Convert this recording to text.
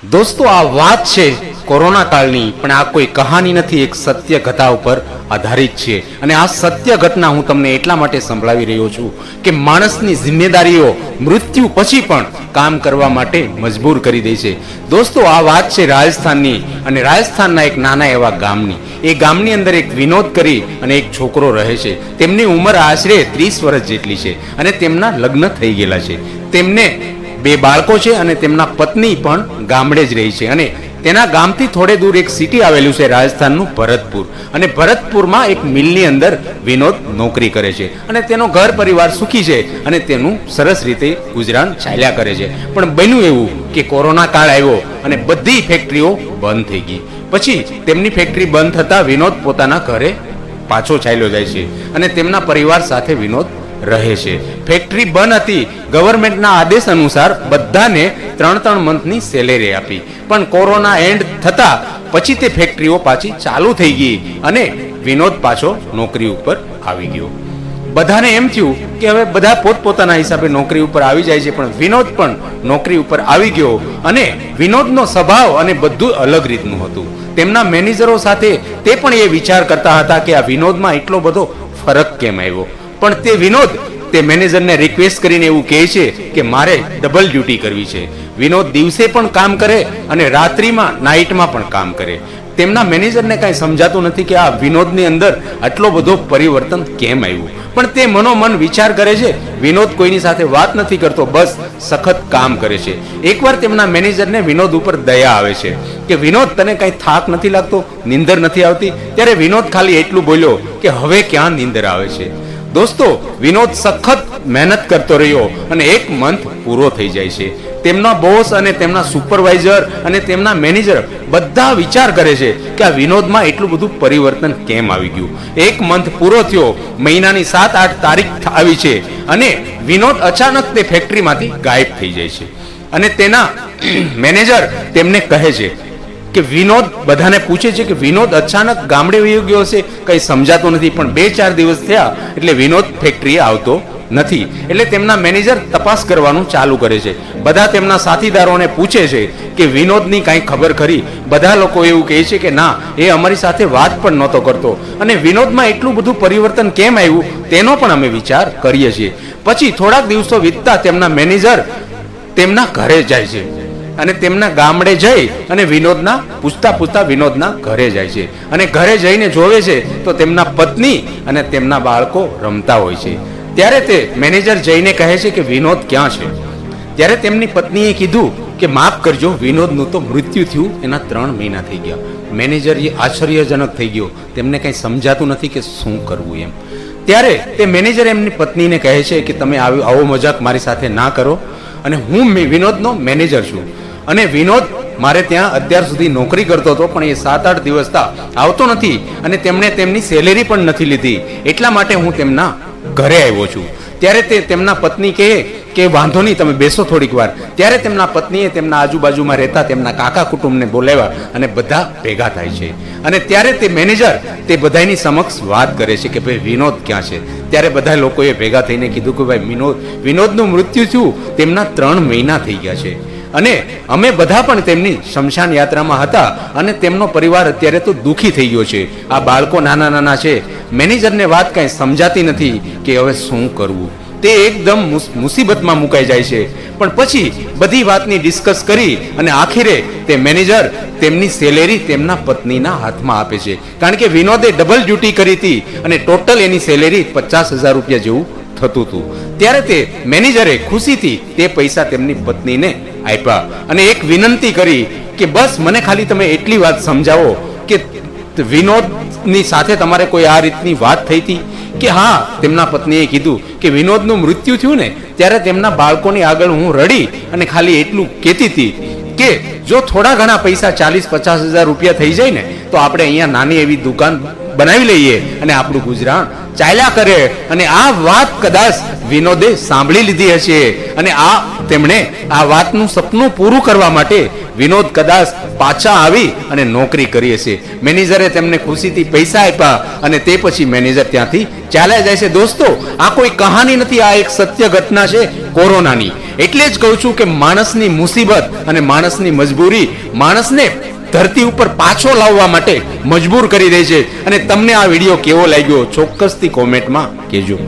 દોસ્તો, આ વાત છે કોરોના કાળની, પણ આ કોઈ કહાની નથી, એક સત્ય કથા ઉપર આધારિત છે. અને આ સત્ય ઘટના હું તમને એટલા માટે સંભળાવી રહ્યો છું કે માણસની જિમ્મેદારીઓ મૃત્યુ પછી પણ કામ કરવા માટે મજબૂર કરી દે છે. દોસ્તો, આ વાત છે રાજસ્થાનની, અને રાજસ્થાનના એક નાના એવા ગામની. એ ગામની અંદર એક વિનોદ કરી અને એક છોકરો રહે છે. તેમની ઉંમર આશરે 30 વર્ષ જેટલી છે અને તેમના લગ્ન થઈ ગયેલા છે. તેમને 2 બાળકો છે અને તેમના પત્ની પણ ગામડે જ રહી છે. અને તેના ગામથી થોડે દૂર એક સિટી આવેલું છે રાજસ્થાનનું ભરતપુર. અને ભરતપુરમાં એક મિલની અંદર વિનોદ નોકરી કરે છે અને તેનો ઘર પરિવાર સુખી છે અને તેનું સરસ રીતે ગુજરાન ચાલ્યા કરે છે. પણ બન્યું એવું કે કોરોના કાળ આવ્યો અને બધી ફેક્ટરીઓ બંધ થઈ ગઈ. પછી તેમની ફેક્ટરી બંધ થતા વિનોદ પોતાના ઘરે પાછો ચાલ્યો જાય છે અને તેમના પરિવાર સાથે વિનોદ રહે છે. ફેક્ટરી બંધ હતી. ગવર્મેન્ટના આદેશ અનુસાર બધાને 3 મંથની સેલેરી આપી. પણ કોરોના એન્ડ થતા પછી તે ફેક્ટરીઓ પાછી ચાલુ થઈ ગઈ અને વિનોદ પાછો નોકરી ઉપર આવી ગયો. બધાને એમ થયું કે હવે બધા પોતપોતાના હિસાબે નોકરી ઉપર આવી જાય છે, પણ વિનોદ પણ નોકરી ઉપર આવી ગયો. અને વિનોદનો સ્વભાવ અને બધું અલગ રીતનું હતું. તેમના મેનેજરો સાથે તે પણ એ વિચાર કરતા હતા કે આ વિનોદમાં એટલો બધો ફરક કેમ આવ્યો. પણ તે વિનોદ તે મેનેજરને રિક્વેસ્ટ કરીને એવું કહે છે કે મારે ડબલ ડ્યુટી કરવી છે. વિનોદ દિવસે પણ કામ કરે અને રાત્રિમાં નાઇટમાં પણ કામ કરે. તેમના મેનેજરને કાંઈ સમજાતું નથી કે આ વિનોદની અંદર આટલો બધો પરિવર્તન કેમ આવ્યું. પણ તે મનોમન વિચાર કરે છે. વિનોદ કોઈની સાથે વાત નથી કરતો, બસ સખત કામ કરે છે. એકવાર તેમના મેનેજરને વિનોદ ઉપર દયા આવે છે કે વિનોદ, તને કાંઈ થાક નથી લાગતો, નીંદર નથી આવતી? ત્યારે વિનોદ ખાલી એટલું બોલ્યો કે હવે ક્યાં નીંદર આવે છે. દોસ્તો, વિનોદ સખત મહેનત કરતો રહ્યો અને 1 મંથ પૂરો થઈ જાય છે. તેમના બોસ અને તેમના સુપરવાઇઝર અને તેમના મેનેજર બધા વિચાર કરે છે કે આ વિનોદમાં એટલું બધું પરિવર્તન કેમ આવી ગયું. 1 મંથ પૂરો થયો, મહિનાની 7-8 તારીખ આવી છે અને વિનોદ અચાનક તે ફેક્ટરીમાંથી ગાયબ થઈ જાય છે. અને તેના મેનેજર તેમને કહે છે કે વિનોદ, બધાને પૂછે છે કે વિનોદ અચાનક ગામડે વયો ગયો છે, કંઈ સમજાતું નથી. પણ 2-4 દિવસ થયા એટલે વિનોદ ફેક્ટરીએ આવતો નથી. એટલે તેમના મેનેજર તપાસ કરવાનું ચાલુ કરે છે. બધા તેમના સાથીદારોને પૂછે છે કે વિનોદની કાંઈ ખબર ખરી? બધા લોકો એવું કહે છે કે ના, એ અમારી સાથે વાત પણ નહોતો કરતો અને વિનોદમાં એટલું બધું પરિવર્તન કેમ આવ્યું તેનો પણ અમે વિચાર કરીએ છીએ. પછી થોડાક દિવસો વીતતા તેમના મેનેજર તેમના ઘરે જાય છે અને તેમના ગામડે જઈ અને વિનોદના પૂછતા વિનોદના ઘરે જાય છે. અને ઘરે જઈને જોવે છે તો તેમના પત્ની અને તેમના બાળકો રમતા હોય છે. ત્યારે તે મેનેજર જઈને કહે છે કે વિનોદ ક્યાં છે? ત્યારે તેમની પત્નીએ કીધું કે માફ કરજો, વિનોદનું તો મૃત્યુ થયું, એના 3 મહિના થઈ ગયા. મેનેજર એ આશ્ચર્યજનક થઈ ગયો. તેમને કંઈ સમજાતું નથી કે શું કરવું એમ. ત્યારે તે મેનેજર એમની પત્નીને કહે છે કે તમે આવો મજાક મારી સાથે ના કરો, અને હું વિનોદનો મેનેજર છું અને વિનોદ મારે ત્યાં અત્યાર સુધી નોકરી કરતો હતો, પણ એ 7-8 દિવસ આવતો નથી અને તેમણે તેમની સેલેરી પણ નથી લીધી. એટલા માટે હું તેમના ઘરે આવ્યો છું. ત્યારે તે તેમના પત્ની કહે કે વાંધો નહીં, તમે બેસો થોડીક વાર. ત્યારે તેમના પત્નીએ તેમના આજુબાજુમાં રહેતા તેમના કાકા કુટુંબને બોલાવ્યા અને બધા ભેગા થાય છે. અને ત્યારે તે મેનેજર તે બધાની સમક્ષ વાત કરે છે કે ભાઈ વિનોદ ક્યાં છે? ત્યારે બધા લોકોએ ભેગા થઈને કીધું કે ભાઈ વિનોદનું મૃત્યુ થયું, તેમના 3 મહિના થઈ ગયા છે અને અમે બધા પણ તેમની શમશાન યાત્રામાં હતા અને તેમનો પરિવાર અત્યારે તો દુઃખી થઈ ગયો છે. આ બાળકો નાના છે. મેનેજરને વાત કાંઈ સમજાતી નથી કે હવે શું કરવું. તે એકદમ મુસીબતમાં મુકાઈ જાય છે. પણ પછી બધી વાતની ડિસ્કસ કરી અને આખીરે તે મેનેજર તેમની સેલેરી તેમના પત્નીના હાથમાં આપે છે. કારણ કે વિનોદે ડબલ ડ્યુટી કરી હતી અને ટોટલ એની સેલેરી 50,000 રૂપિયા જેવું થતું હતું. ત્યારે તે મેનેજરે ખુશીથી તે પૈસા તેમની પત્નીને આપ્યા અને એક વિનંતી કરી કે બસ મને ખાલી તમે એટલી વાત સમજાવો કે વિનોદની સાથે તમારે કોઈ આ રીતની વાત થઈ હતી કે હા? તેમના પત્નીએ કીધું કે વિનોદનું મૃત્યુ થયું ને ત્યારે તેમના બાળકોની આગળ હું રડી અને ખાલી એટલું કહેતી હતી કે જો થોડા ઘણા પૈસા 40-50,000 રૂપિયા થઈ જાય ને તો આપણે અહીંયા નાની એવી દુકાન બનાવી લઈએ અને આપણું ગુજરાન ચાલ્યા કરે. અને આ વાત કદાચ વિનોદે સાંભળી લીધી હશે અને તેમણે આ વાતનું સપનું પૂરું કરવા માટે વિનોદ કદાચ પાછા આવી અને નોકરી કરી હશે. મેનેજરે તેમને ખુશીથી પૈસા આપ્યા અને તે પછી મેનેજર ત્યાંથી ચાલ્યા જાય છે. દોસ્તો, આ કોઈ કહાની નથી, આ એક સત્ય ઘટના છે કોરોનાની. એટલે જ કહું છું કે માણસની મુસીબત અને માણસની મજબૂરી માણસને ધરતી ઉપર પાછો લાવવા માટે મજબૂર કરી દે છે. અને તમને આ વિડીયો કેવો લાગ્યો ચોક્કસથી કોમેન્ટમાં કહેજો.